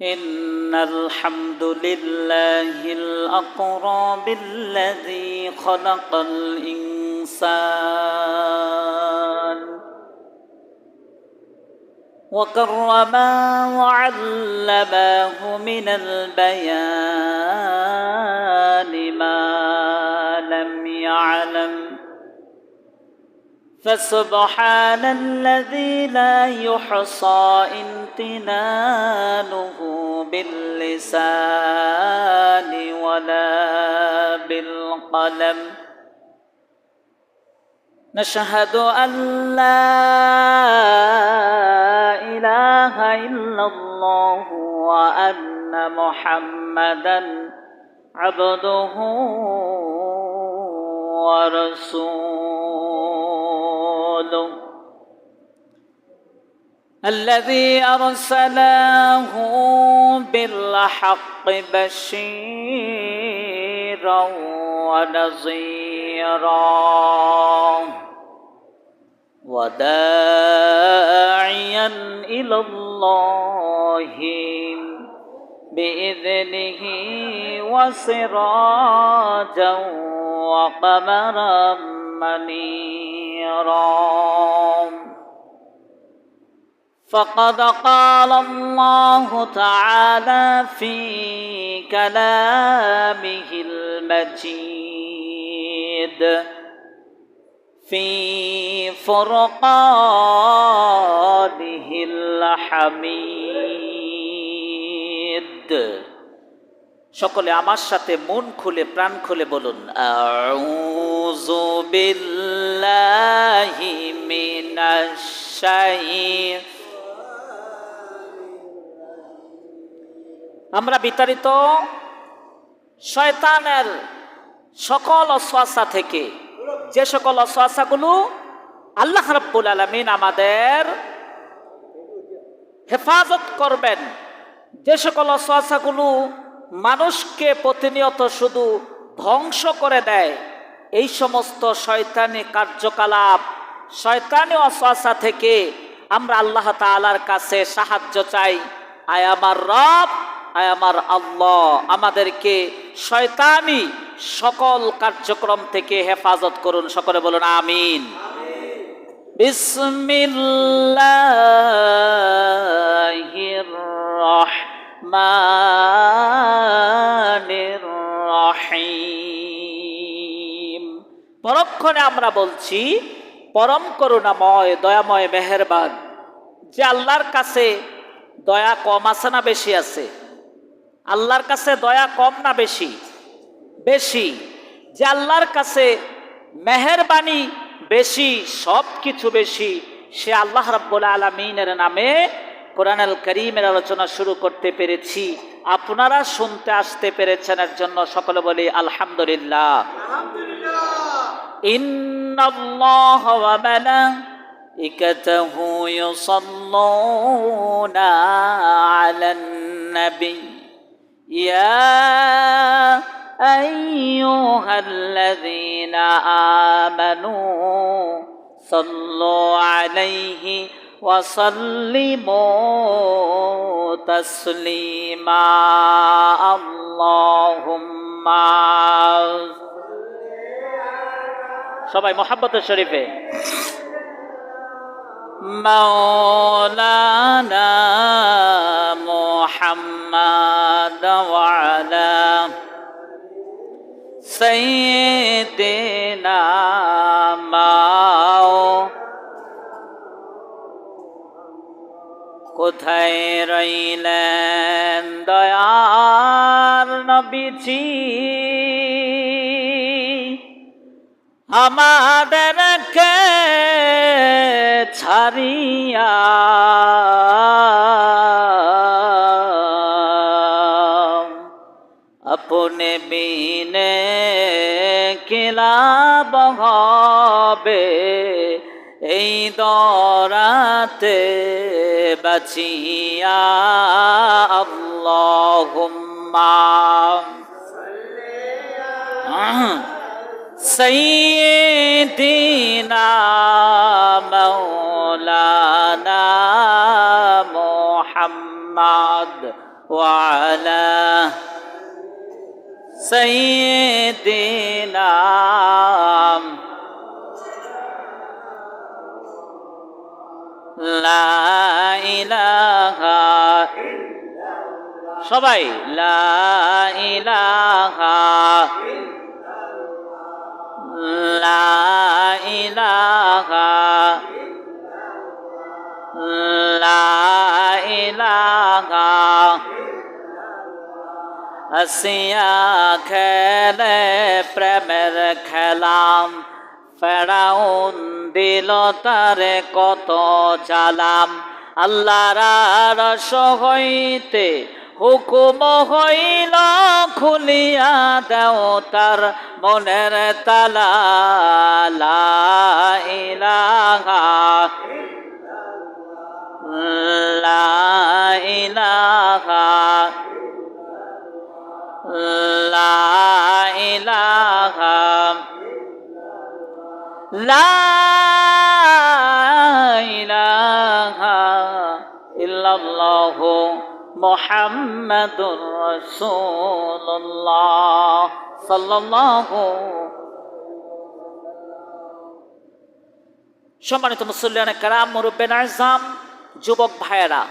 إن الحمد لله الأقرب الذي خلق الإنسان وكرمه وعلمه من البيان ما لم يعلم فسبحان الذي لا يحصى امتنانه باللسان ولا بالقلم نشهد أن لا إله إلا الله وأن محمدًا عبده ورسوله الذي أرسله بالحق بشيرا ونذيرا وداعيا إلى الله بإذنه وسراجا وقمرا منيرا فقد قال الله تعالى في كلامه المجيد في فرقانه الحميد সকলে আমার সাথে মন খুলে প্রাণ খুলে বলুন আউযু বিল্লাহি মিনাশ আমরা বিতাড়িত শয়তানের সকল ওয়াসওয়াসা থেকে যে সকল ওয়াসওয়াসাগুলো আল্লাহ রাব্বুল আলামিন আমাদের হেফাজত করবেন, যে সকল ওয়াসওয়াসাগুলো মানুষকে প্রতিনিয়ত শুধু ধ্বংস করে দেয়, এই সমস্ত শয়তানি কার্যকলাপ শয়তানি ওয়াসওয়াসা থেকে আমরা আল্লাহ তাআলার কাছে সাহায্য চাই। আয় আমার রব, আয় আমার আল্লাহ, আমাদেরকে শয়তানি সকল কার্যক্রম থেকে হেফাজত করুন। সকলে বলুন আমিন। বিসমিল্লাহির রহমানির রহিম। পরক্ষণে আমরা বলছি পরম করুণাময় দয়াময় মেহেরবান, যে আল্লাহর কাছে দয়া কম আছে না বেশি আছে? আল্লাহর কাছে দয়া কম না বেশি? বেশি। যে আল্লাহর কাছে মেহেরবানি বেশি, সব কিছু বেশি, সে আল্লাহ রাব্বুল আলামিনের নামে কোরআনুল কারীমের আলোচনা শুরু করতে পেরেছি, আপনারা শুনতে আসতে পেরেছেন, এর জন্য সকলে বলি আলহামদুলিল্লাহ। ইন্নাল্লাহা ওয়া মালাইকাতাহু ইউসাল্লুনা আলান নবী ইয়া আইয়ুহাল্লাযীনা আমানু সাল্লু আলাইহি ওয়া সাল্লিমু তাসলিমা। আল্লাহুম্মা সবাই মুহাব্বতের শরীফে মাওলানা মুহাম্মাদ ওয়া আলা সাইয়্যিদিনা মাও। কোথায় রইলেন দয়ার নবীজি, আমাদেরকে ছাড়িয়া আপনে বিনে কিলাব হবে এই দরাতে বাঁচিয়া। আল্লাহুম্মা সাইয়্যিদিনা মাওলানা মুহাম্মদ وعلى سيدنا لا إله সবাই লা ইলাহা লা ইলাহা লা ইলাহা আসিয়া খেলে প্রেমের খেলাম ফেরাউন দিল তারে কত জালাম আল্লাহর আরশ হইতে হুকুম হইল খুলিয়া দেও তার মনের তালা লা ইলাহা লা ইলাহা লা ইলাহা লা ইলাহা ইল্লাল্লাহু মুহাম্মাদুর রাসূলুল্লাহ সাল্লাল্লাহু। সম্মানিত মুসল্লিয়ানে কেরাম, মুরব্বিয়ানে আযম, যুবক ভাইয়েরা,